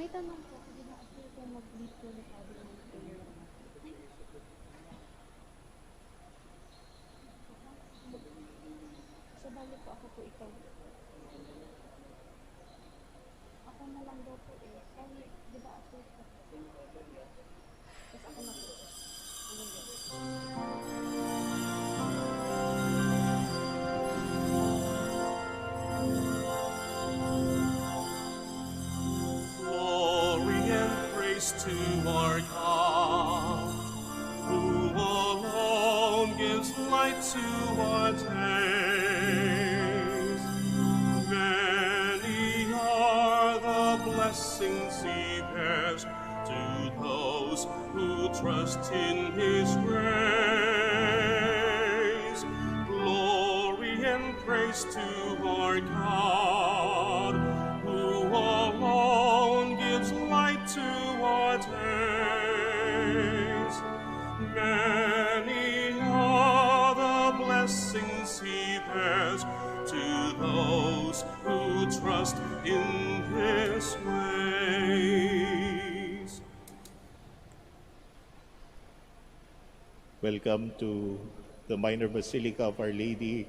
May tanong po, hindi na ako po mag-lead po na sabi ng prayer. So, bali po ako po ikaw. Ako na lang daw po eh. Ay, di ba ako ito? Tapos ako na po. Glory and praise to our God, who alone gives light to our days. Many are the blessings He bears to those who trust in His grace. Glory and praise to our God, who alone gives light to our days. Many are the blessings He bears to those who trust in His ways. Welcome to the Minor Basilica of Our Lady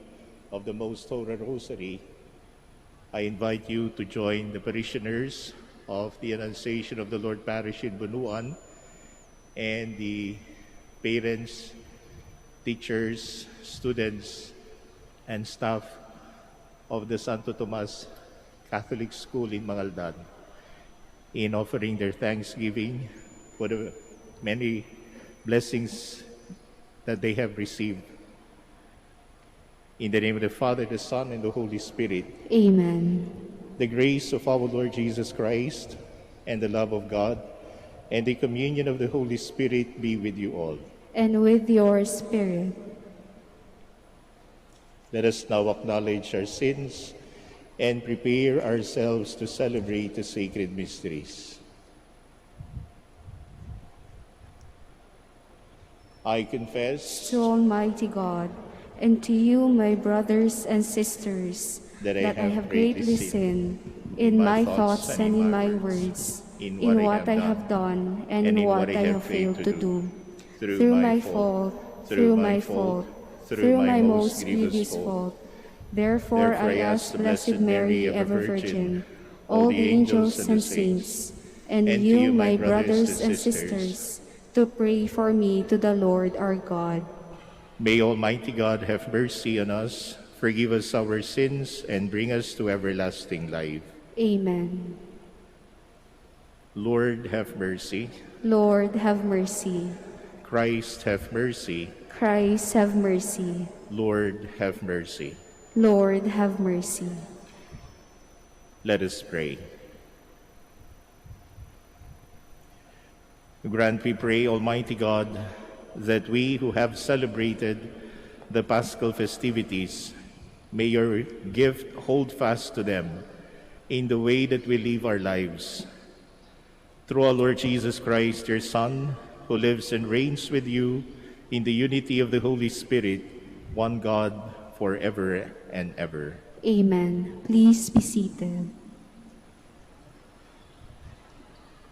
of the Most Holy Rosary. I invite you to join the parishioners of the Annunciation of the Lord Parish in Bonuan and the parents, teachers, students, and staff of the Santo Tomas Catholic School in Mangaldan in offering their thanksgiving for the many blessings that they have received. In the name of the Father, the Son, and the Holy Spirit. Amen. The grace of our Lord Jesus Christ, and the love of God, and the communion of the Holy Spirit be with you all. And with your spirit. Let us now acknowledge our sins and prepare ourselves to celebrate the sacred mysteries. I confess To Almighty God, and to you, my brothers and sisters, that I have greatly sinned in my thoughts and in my words, in what I have done and in what I have failed to do. Through my fault, through my most grievous fault. Therefore I ask Blessed Mary, ever Virgin, all the angels and saints, and you, my brothers and sisters, to pray for me to the Lord our God. May Almighty God have mercy on us, forgive us our sins, and bring us to everlasting life. Amen. Lord, have mercy. Lord, have mercy. Christ, have mercy. Christ, have mercy. Lord, have mercy. Lord, have mercy. Let us pray. Grant, we pray, Almighty God, that we who have celebrated the Paschal festivities, may your gift hold fast to them in the way that we live our lives. Through our Lord Jesus Christ, your Son, who lives and reigns with you in the unity of the Holy Spirit, one God, forever and ever. Amen. Please be seated.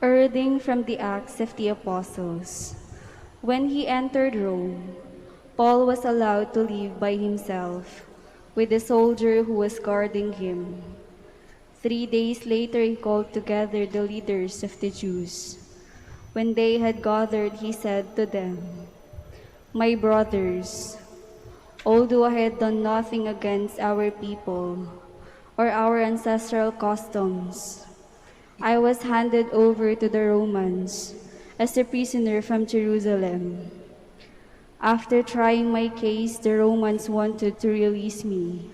A reading from the Acts of the Apostles. When he entered Rome, Paul was allowed to live by himself with the soldier who was guarding him. 3 days later he called together the leaders of the Jews. When they had gathered, he said to them, "My brothers, although I had done nothing against our people or our ancestral customs, I was handed over to the Romans as a prisoner from Jerusalem. After trying my case, the Romans wanted to release me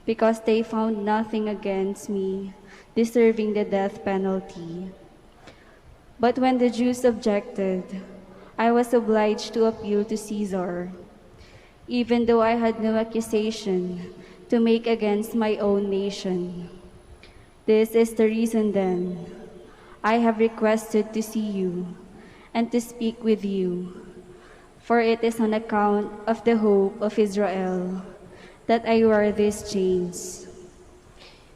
because they found nothing against me deserving the death penalty. But when the Jews objected, I was obliged to appeal to Caesar, even though I had no accusation to make against my own nation. This is the reason then I have requested to see you and to speak with you, for it is on account of the hope of Israel that I wear these chains."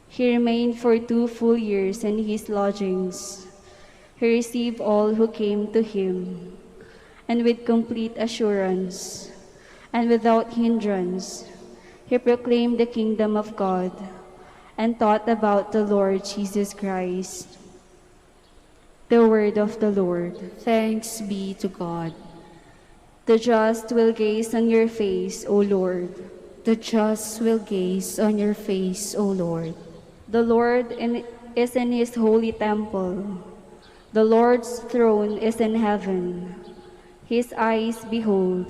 He remained for 2 full years in his lodgings, He received all who came to him, and with complete assurance and without hindrance, he proclaimed the kingdom of God and taught about the Lord Jesus Christ. The word of the Lord. Thanks be to God. The just will gaze on your face, O Lord. The just will gaze on your face, O Lord. The Lord is in his holy temple. The Lord's throne is in heaven. His eyes behold.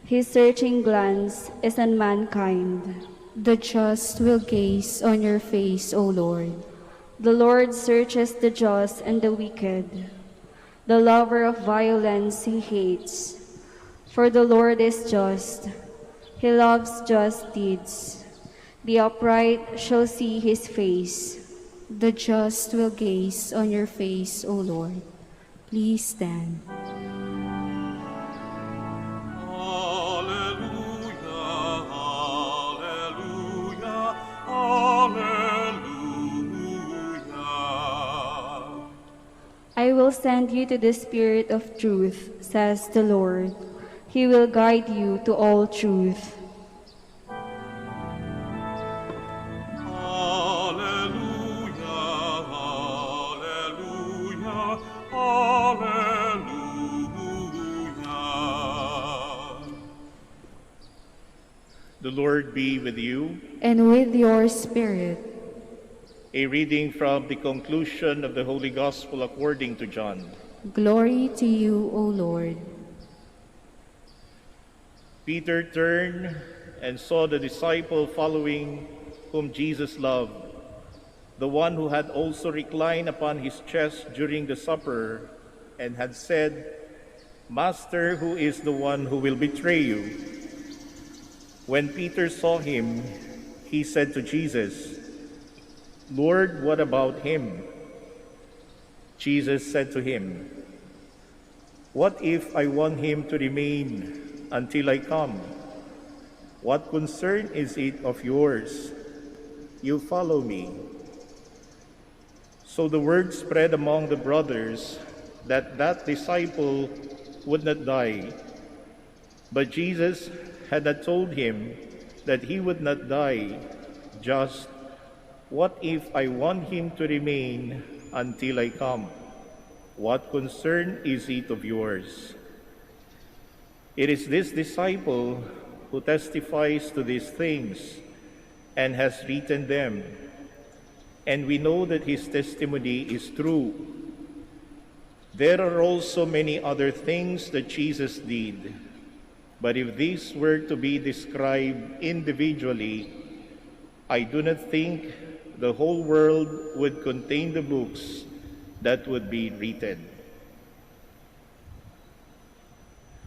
His searching glance is on mankind. The just will gaze on your face, O Lord. The Lord searches the just and the wicked. The lover of violence he hates. For the Lord is just. He loves just deeds. The upright shall see his face. The just will gaze on your face, O Lord. Please stand. I will send you to the Spirit of truth, says the Lord. He will guide you to all truth. The Lord be with you. And with your spirit. A reading from the conclusion of the Holy Gospel according to John. Glory to you, O Lord. Peter turned and saw the disciple following whom Jesus loved, the one who had also reclined upon his chest during the supper and had said, "Master, who is the one who will betray you?" When Peter saw him, he said to Jesus, "Lord, what about him?" Jesus said to him, "What if I want him to remain until I come? What concern is it of yours? You follow me." So the word spread among the brothers that that disciple would not die. But Jesus had not told him that he would not die, just, "What if I want him to remain until I come? What concern is it of yours?" It is this disciple who testifies to these things and has written them, and we know that his testimony is true. There are also many other things that Jesus did, but if these were to be described individually, I do not think the whole world would contain the books that would be written.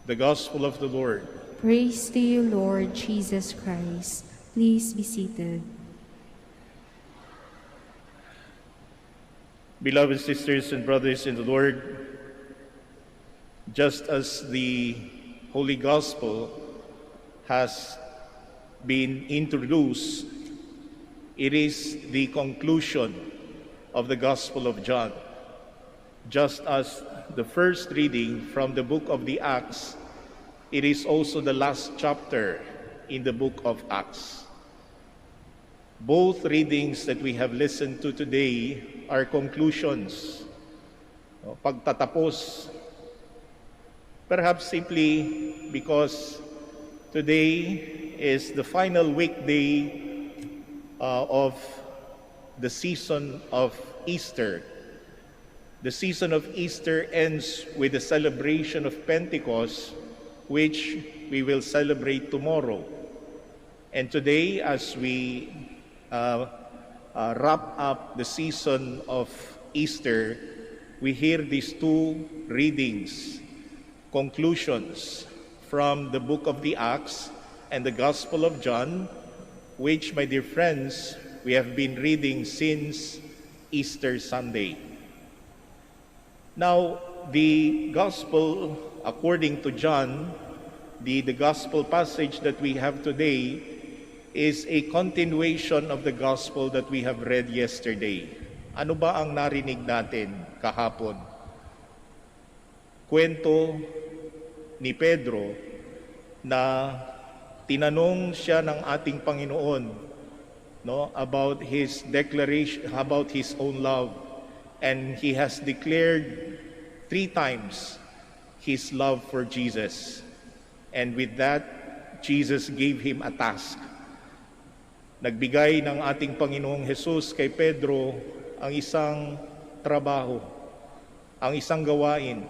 The Gospel of the Lord. Praise to you, Lord Jesus Christ. Please be seated. Beloved sisters and brothers in the Lord, just as the Holy Gospel has been introduced, it is the conclusion of the Gospel of John. Just as the first reading from the book of the Acts, it is also the last chapter in the book of Acts. Both readings that we have listened to today are conclusions, pagtatapos. Perhaps simply because today is the final weekday of the season of Easter. The season of Easter ends with the celebration of Pentecost, which we will celebrate tomorrow. And today, as we wrap up the season of Easter, we hear these two readings, conclusions from the book of the Acts and the Gospel of John, which, my dear friends, we have been reading since Easter Sunday. Now, the Gospel according to John, the Gospel passage that we have today is a continuation of the Gospel that we have read yesterday. Ano ba ang narinig natin kahapon? kwento ni Pedro na tinanong siya ng ating Panginoon, no, about his declaration, about his own love, and he has declared 3 times his love for Jesus. And with that, Jesus gave him a task. Nagbigay ng ating Panginoong Hesus kay Pedro ang isang trabaho, ang isang gawain.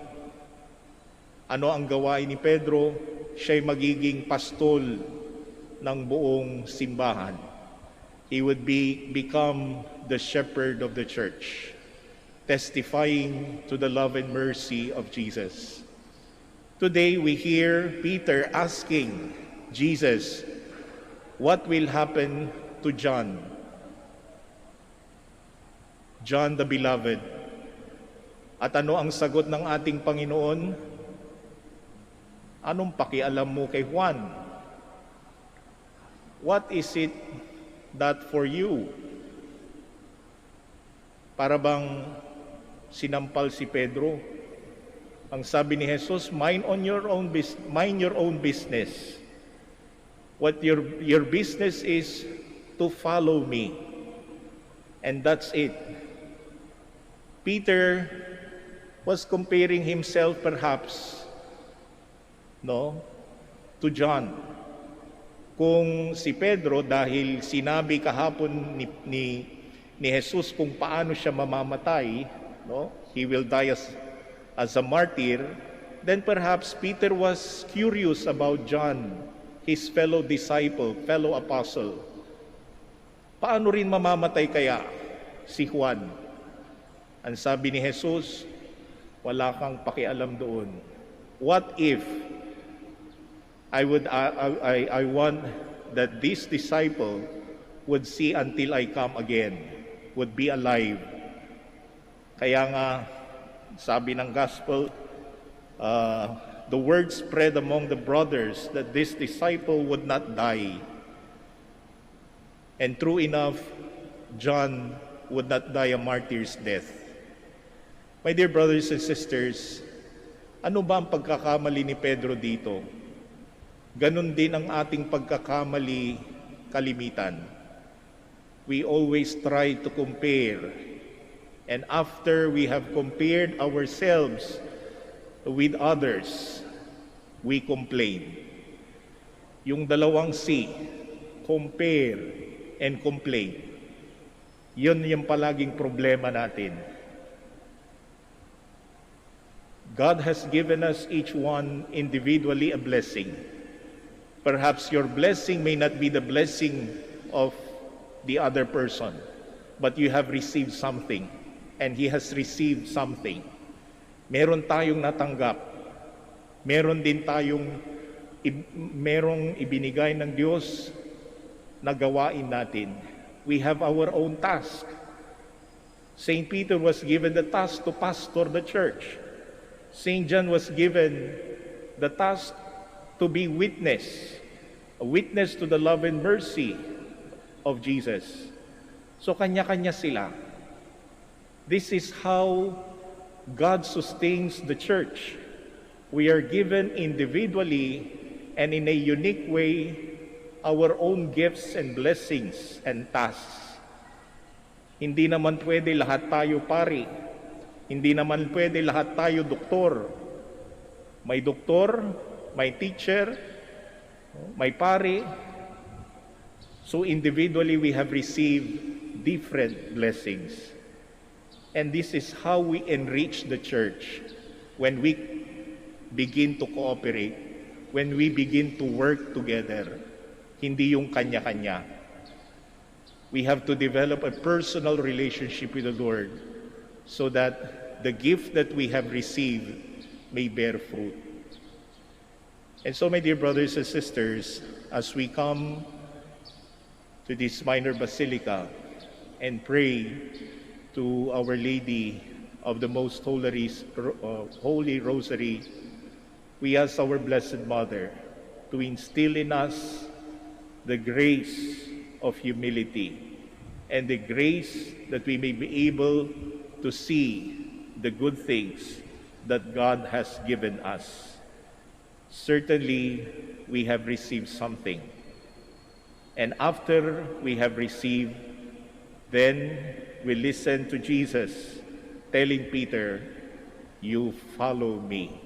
Ano ang gawain ni Pedro? Siya'y magiging pastol ng buong simbahan. He would become the shepherd of the church, testifying to the love and mercy of Jesus. Today we hear Peter asking Jesus, what will happen to John? John the Beloved. At ano ang sagot ng ating Panginoon? Anong pakialam mo kay Juan? What is it that for you? Para bang sinampal si Pedro? Ang sabi ni Jesus, mind your own business. What your business is to follow me. And that's it. Peter was comparing himself perhaps, no, to John. Kung si Pedro, dahil sinabi kahapon ni Jesus kung paano siya mamamatay, no, he will die as a martyr, then perhaps Peter was curious about John, his fellow disciple, fellow apostle. Paano rin mamamatay kaya si Juan? Ang sabi ni Jesus, wala kang pakialam doon. What if I want that this disciple would see until I come again, would be alive. Kaya nga, sabi ng gospel, the word spread among the brothers that this disciple would not die. And true enough, John would not die a martyr's death. My dear brothers and sisters, ano ba ang pagkakamali ni Pedro dito? Ganon din ang ating pagkakamali kalimitan. We always try to compare. And after we have compared ourselves with others, we complain. Yung dalawang C, compare and complain. Yun yung palaging problema natin. God has given us each one individually a blessing. Perhaps your blessing may not be the blessing of the other person, but you have received something, and he has received something. Meron tayong natanggap. Meron din merong ibinigay ng Diyos na gawain natin. We have our own task. Saint Peter was given the task to pastor the church. Saint John was given the task to be a witness to the love and mercy of Jesus. So kanya-kanya sila. This is how God sustains the church. We are given individually and in a unique way our own gifts and blessings and tasks. Hindi naman pwede lahat tayo pari. Hindi naman pwede lahat tayo doktor. May doktor, may teacher, may pari. So individually we have received different blessings. And this is how we enrich the church when we begin to cooperate, when we begin to work together. Hindi yung kanya-kanya. We have to develop a personal relationship with the Lord so that the gift that we have received may bear fruit. And so, my dear brothers and sisters, as we come to this minor basilica and pray to Our Lady of the Most Holy Rosary, we ask our Blessed Mother to instill in us the grace of humility and the grace that we may be able to see the good things that God has given us. Certainly, we have received something. And after we have received, then we listen to Jesus telling Peter, "You follow me.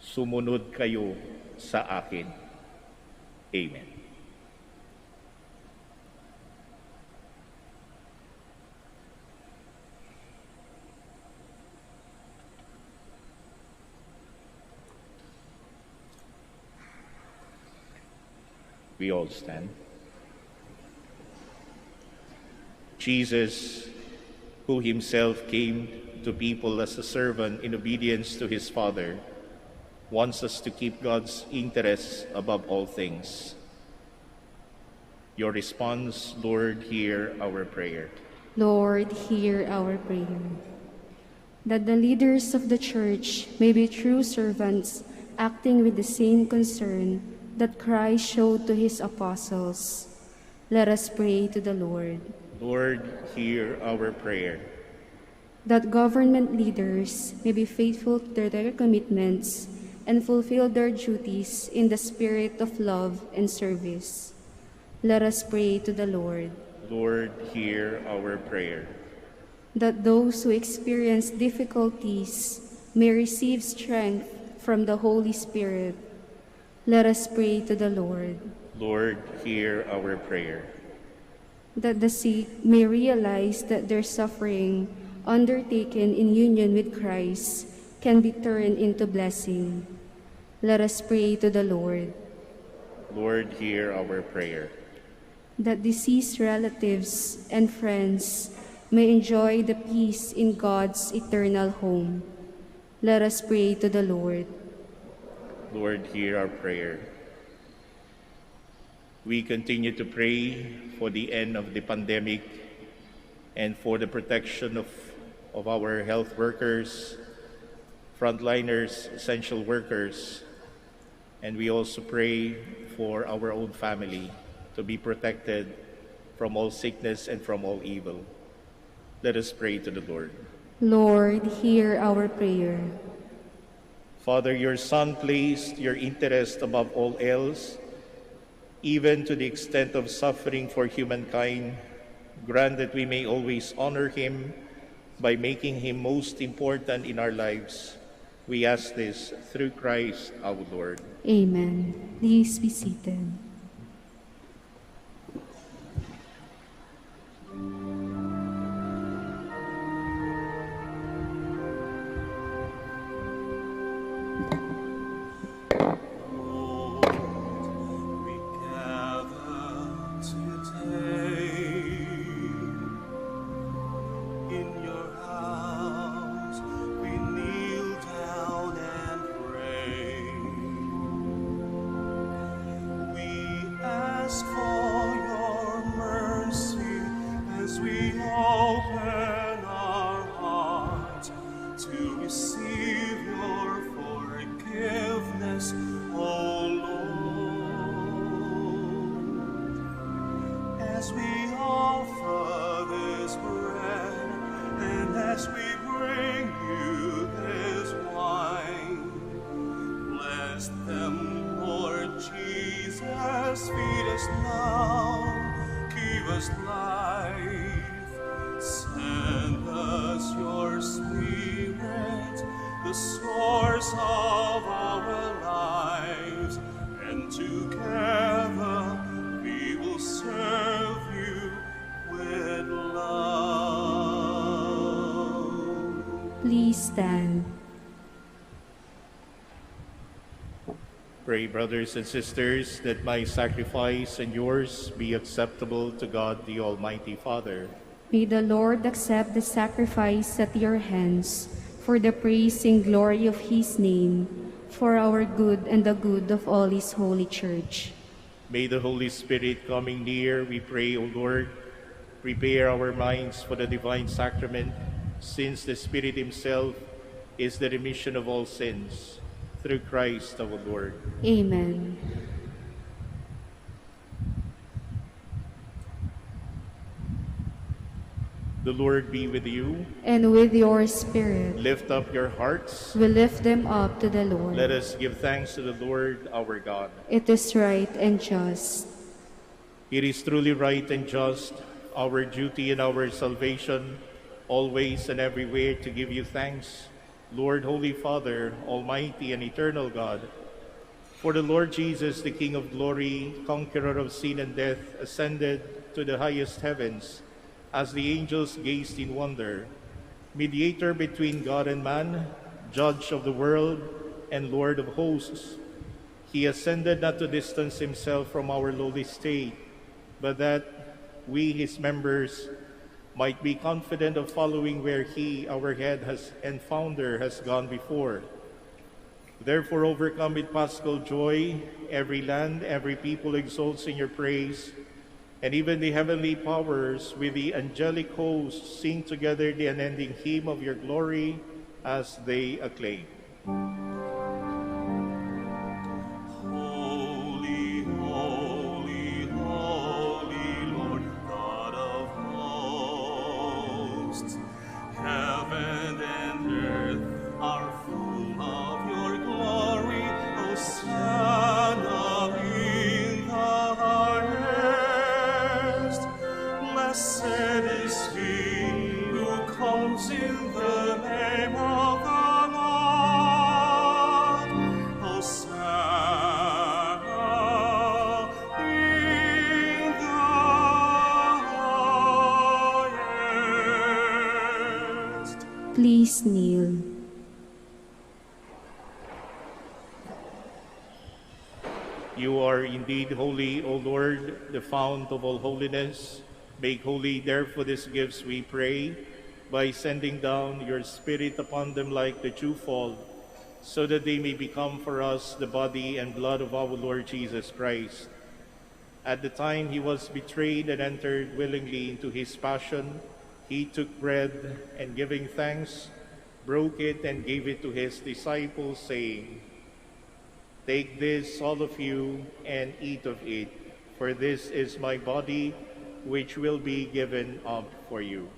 Sumunod kayo sa akin." Amen. We all stand. Jesus, who himself came to people as a servant in obedience to his Father, wants us to keep God's interests above all things. Your response, Lord, hear our prayer. Lord, hear our prayer. That the leaders of the Church may be true servants, acting with the same concern that Christ showed to his apostles. Let us pray to the Lord. Lord, hear our prayer. That government leaders may be faithful to their commitments and fulfill their duties in the spirit of love and service. Let us pray to the Lord. Lord, hear our prayer. That those who experience difficulties may receive strength from the Holy Spirit. Let us pray to the Lord. Lord, hear our prayer. That the sick may realize that their suffering, undertaken in union with Christ, can be turned into blessing. Let us pray to the Lord. Lord, hear our prayer. That deceased relatives and friends may enjoy the peace in God's eternal home. Let us pray to the Lord. Lord, hear our prayer. We continue to pray for the end of the pandemic and for the protection of our health workers, frontliners, essential workers, and we also pray for our own family to be protected from all sickness and from all evil. Let us pray to the Lord. Lord, hear our prayer. Father, your Son placed your interest above all else, even to the extent of suffering for humankind. Grant that we may always honor him by making him most important in our lives. We ask this through Christ our Lord. Amen. Please be seated. Please stand. Pray, brothers and sisters, that my sacrifice and yours be acceptable to God, the Almighty Father. May the Lord accept the sacrifice at your hands for the praise and glory of his name, for our good and the good of all his holy church. May the Holy Spirit, coming near, we pray, O Lord, prepare our minds for the divine sacrament, since the Spirit himself is the remission of all sins. Through Christ our Lord. Amen. The Lord be with you. And with your spirit. Lift up your hearts. We lift them up to the Lord. Let us give thanks to the Lord our God. It is right and just. It is truly right and just, our duty and our salvation, always and everywhere to give you thanks, Lord, Holy Father, Almighty and Eternal God. For the Lord Jesus, the King of glory, conqueror of sin and death, ascended to the highest heavens, as the angels gazed in wonder, mediator between God and man, judge of the world, and Lord of hosts. He ascended not to distance himself from our lowly state, but that we, his members, might be confident of following where he, our head and founder, has gone before. Therefore, overcome with paschal joy, every land, every people exalts in your praise, and even the heavenly powers with the angelic hosts sing together the unending hymn of your glory as they acclaim. Holy, holy, holy Lord, God of hosts, heaven and earth are full of your glory. Hosanna in the highest. Blessed is he who comes in the name of the Lord. Hosanna in the highest. Please kneel. You are indeed holy, O Lord, the fount of all holiness. Make holy, therefore, these gifts, we pray, by sending down your Spirit upon them like the dewfall, so that they may become for us the body and blood of our Lord Jesus Christ. At the time he was betrayed and entered willingly into his passion, he took bread, and giving thanks, broke it and gave it to his disciples, saying, "Take this, all of you, and eat of it, for this is my body, which will be given up for you."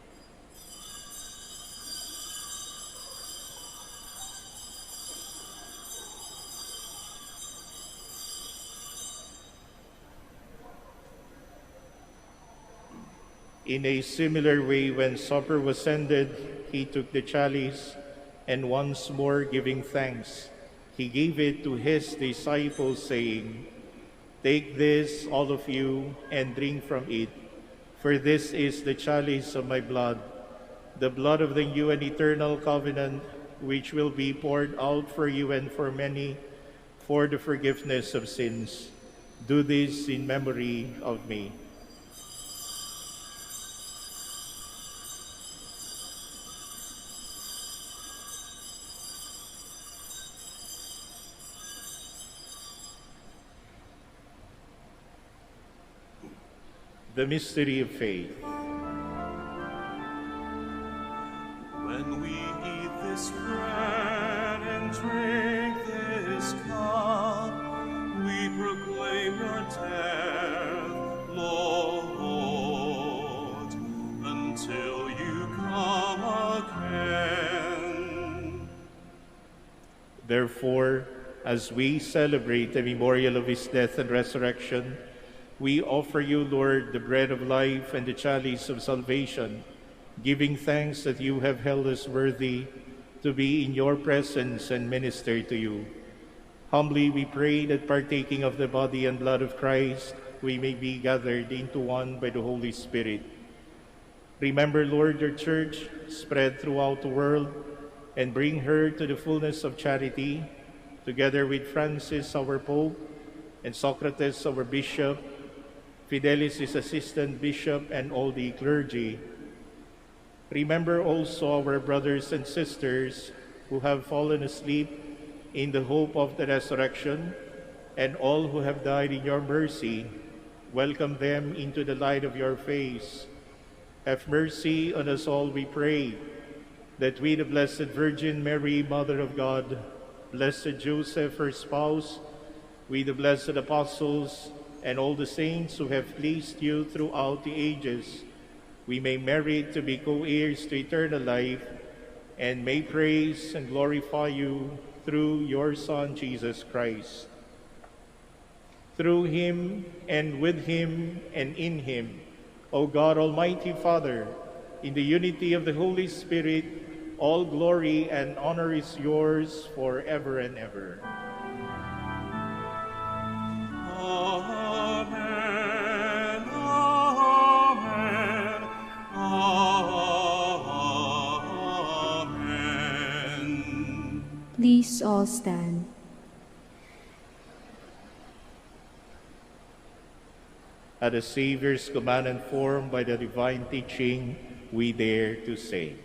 In a similar way, when supper was ended, he took the chalice, and once more giving thanks, he gave it to his disciples, saying, "Take this, all of you, and drink from it, for this is the chalice of my blood, the blood of the new and eternal covenant, which will be poured out for you and for many for the forgiveness of sins. Do this in memory of me." The mystery of faith. When we eat this bread and drink this cup, we proclaim your death, Lord, until you come again. Therefore, as we celebrate the memorial of his death and resurrection, we offer you, Lord, the bread of life and the chalice of salvation, giving thanks that you have held us worthy to be in your presence and minister to you. Humbly we pray that, partaking of the body and blood of Christ, we may be gathered into one by the Holy Spirit. Remember, Lord, your church spread throughout the world, and bring her to the fullness of charity, together with Francis, our Pope, and Socrates, our Bishop, Fidelis, his assistant bishop, and all the clergy. Remember also our brothers and sisters who have fallen asleep in the hope of the resurrection, and all who have died in your mercy. Welcome them into the light of your face. Have mercy on us all, we pray, that we, the Blessed Virgin Mary, Mother of God, Blessed Joseph, her spouse, we, the blessed apostles, and all the saints who have pleased you throughout the ages, we may merit to be co-heirs to eternal life, and may praise and glorify you through your Son, Jesus Christ. Through him, and with him, and in him, O God, Almighty Father, in the unity of the Holy Spirit, all glory and honor is yours forever and ever. Amen, amen, amen. Please all stand. At the Savior's command and formed by the divine teaching, we dare to say,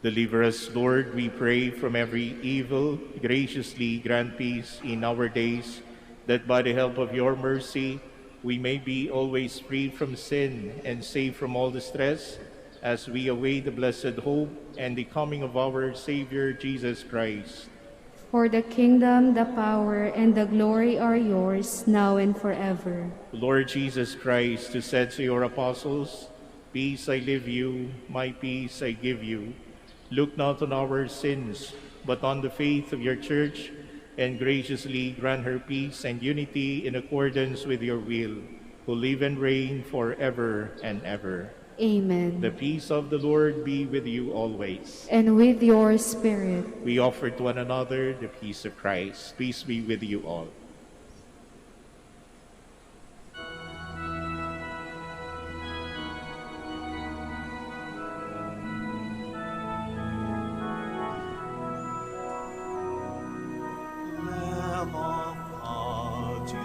deliver us, Lord, we pray, from every evil. Graciously grant peace in our days, that by the help of your mercy we may be always free from sin and safe from all distress, as we await the blessed hope and the coming of our Savior, Jesus Christ. For the kingdom, the power, and the glory are yours, now and forever. Lord Jesus Christ, who said to your apostles, "Peace I leave you, my peace I give you," look not on our sins, but on the faith of your Church, and graciously grant her peace and unity in accordance with your will, who live and reign forever and ever. Amen. The peace of the Lord be with you always. And with your spirit. We offer to one another the peace of Christ. Peace be with you all.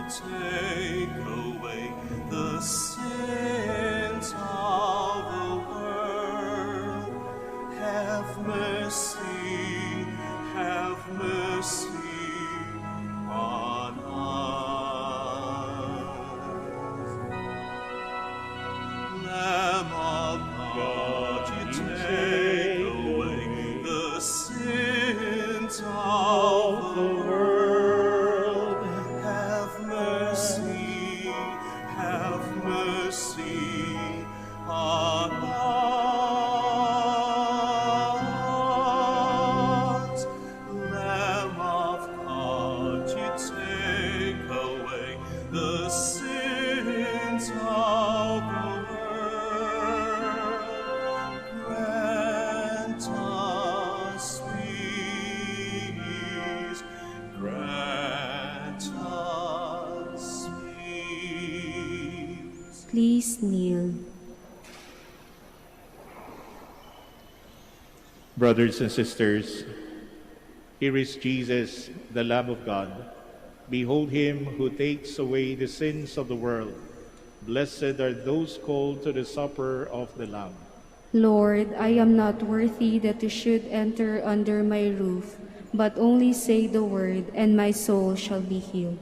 Take away the sins of the world. Have mercy on us. Lamb of God, you take away the sins of the world. Have mercy on us. Please kneel. Brothers and sisters, here is Jesus, the Lamb of God. Behold him who takes away the sins of the world. Blessed are those called to the supper of the Lamb. Lord, I am not worthy that you should enter under my roof, but only say the word, and my soul shall be healed.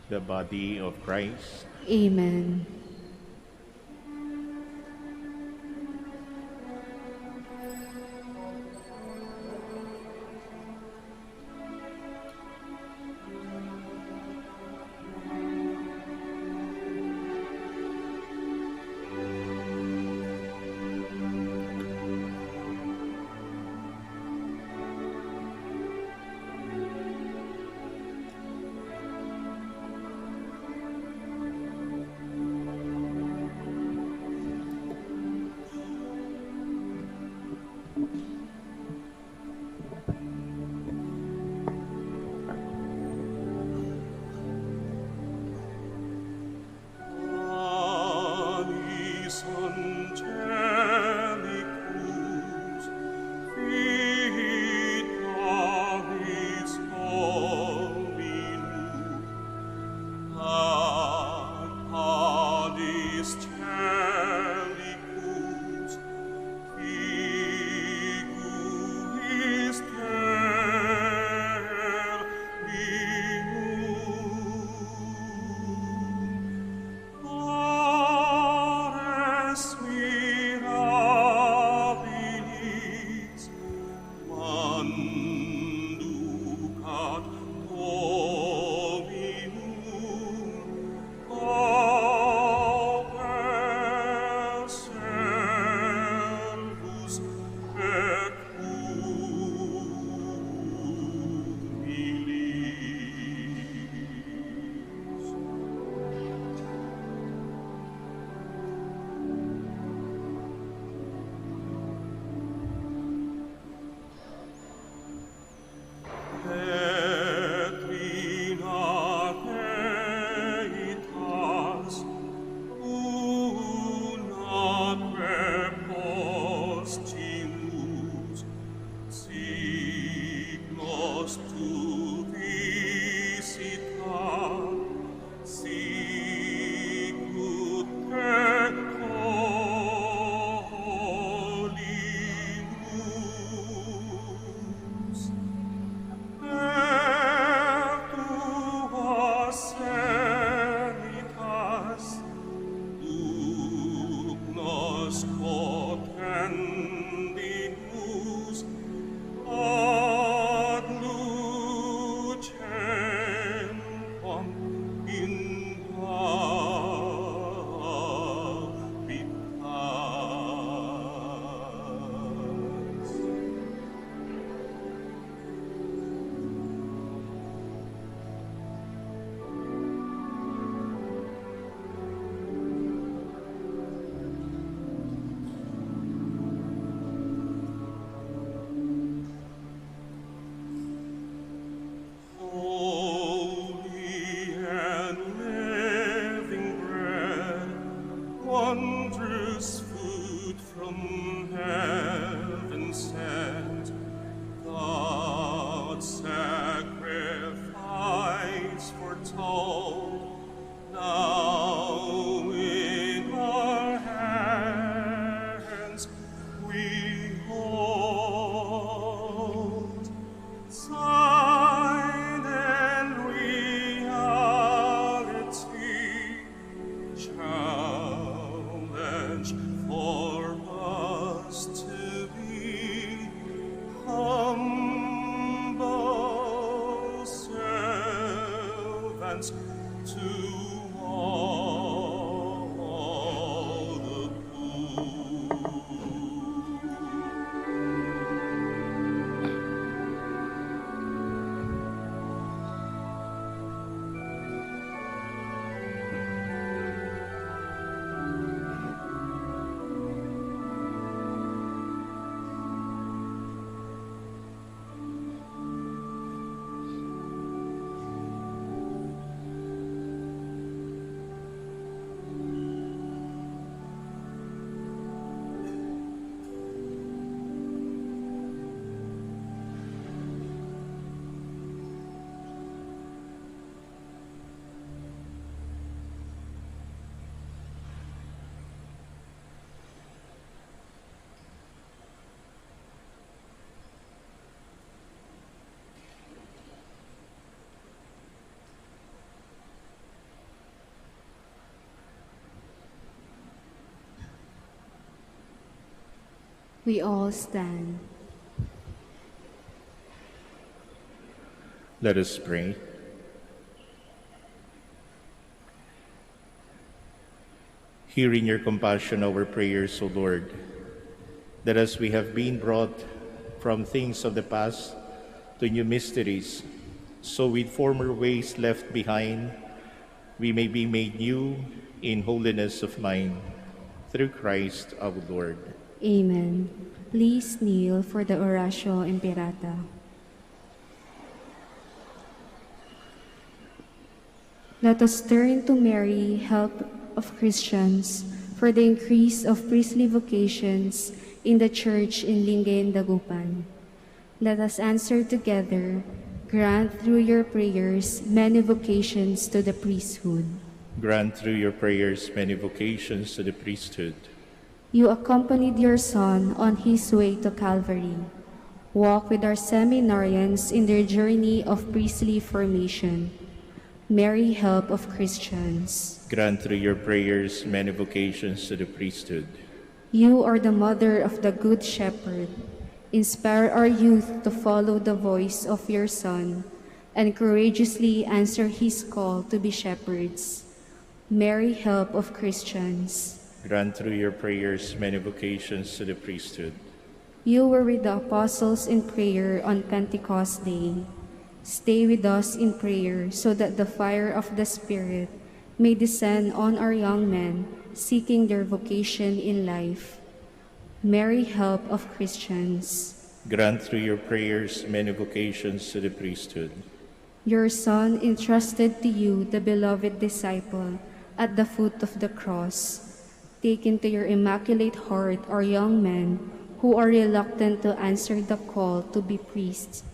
The body of Christ. Amen. To all the We all stand. Let us pray. Hear in your compassion our prayers, O Lord, that as we have been brought from things of the past to new mysteries, so with former ways left behind, we may be made new in holiness of mind, through Christ our Lord. Amen. Please kneel for the Oratio Imperata. Let us turn to Mary, help of Christians, for the increase of priestly vocations in the Church in Lingayen, Dagupan. Let us answer together, grant through your prayers many vocations to the priesthood. Grant through your prayers many vocations to the priesthood. You accompanied your Son on his way to Calvary. Walk with our seminarians in their journey of priestly formation. Mary, help of Christians. Grant through your prayers many vocations to the priesthood. You are the mother of the Good Shepherd. Inspire our youth to follow the voice of your Son and courageously answer his call to be shepherds. Mary, help of Christians. Grant through your prayers many vocations to the priesthood. You were with the apostles in prayer on Pentecost Day. Stay with us in prayer so that the fire of the Spirit may descend on our young men seeking their vocation in life. Mary, help of Christians. Grant through your prayers many vocations to the priesthood. Your Son entrusted to you the beloved disciple at the foot of the cross. Take into your immaculate heart our young men who are reluctant to answer the call to be priests.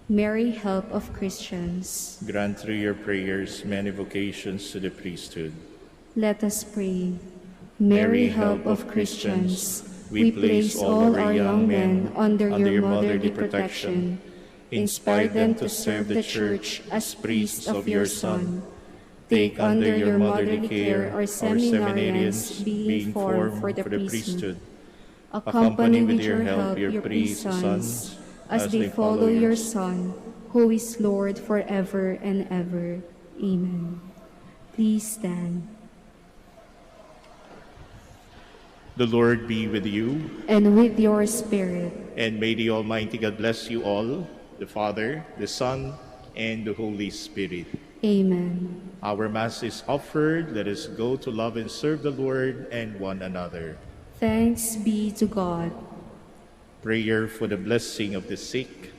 Mary, help of Christians. Grant through your prayers many vocations to the priesthood. Let us pray. Mary, help of Christians, we place all our young men under your motherly protection. Inspire them to serve the Church as priests of your Son. Take under your motherly care our seminarians being formed for the priesthood. Accompany with your help your priest sons as they follow your Son, who is Lord forever and ever. Amen. Please stand. The Lord be with you. And with your spirit. And may the Almighty God bless you all, the Father, the Son, and the Holy Spirit. Amen. Our Mass is offered. Let us go to love and serve the Lord and one another. Thanks be to God. Prayer for the blessing of the sick.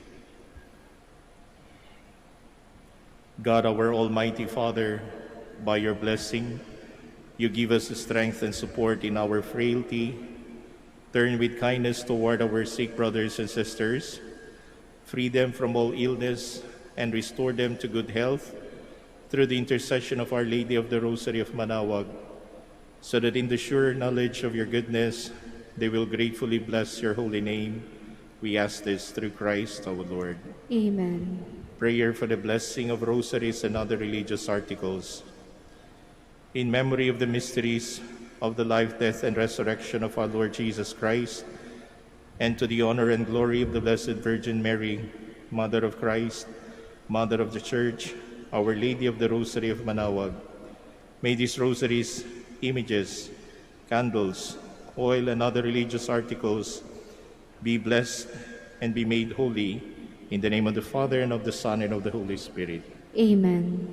God, our Almighty Father, by your blessing, you give us strength and support in our frailty. Turn with kindness toward our sick brothers and sisters. Free them from all illness and restore them to good health through the intercession of Our Lady of the Rosary of Manaoag, so that in the sure knowledge of your goodness, they will gratefully bless your holy name. We ask this through Christ our Lord. Amen. Prayer for the blessing of rosaries and other religious articles. In memory of the mysteries of the life, death, and resurrection of our Lord Jesus Christ, and to the honor and glory of the Blessed Virgin Mary, Mother of Christ, Mother of the Church, Our Lady of the Rosary of Manaoag, may these rosaries, images, candles, oil, and other religious articles be blessed and be made holy in the name of the Father, and of the Son, and of the Holy Spirit. Amen.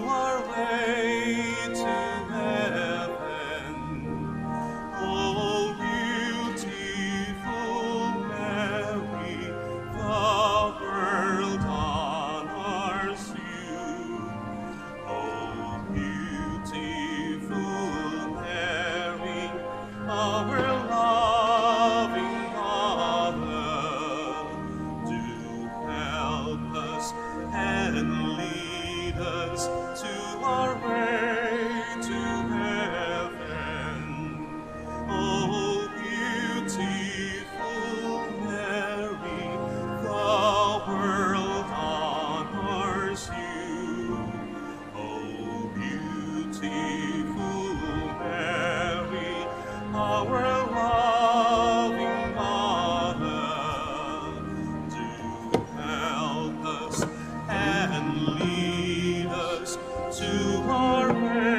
our way to heaven. Oh, beautiful Mary, the world honors you. Oh, beautiful Mary, our loving Mother, do help us and lead us to our way to heaven. Oh, beautiful Mary, the world honors you. Oh, beautiful Mary, our loving Mother, do help us and lead us to our way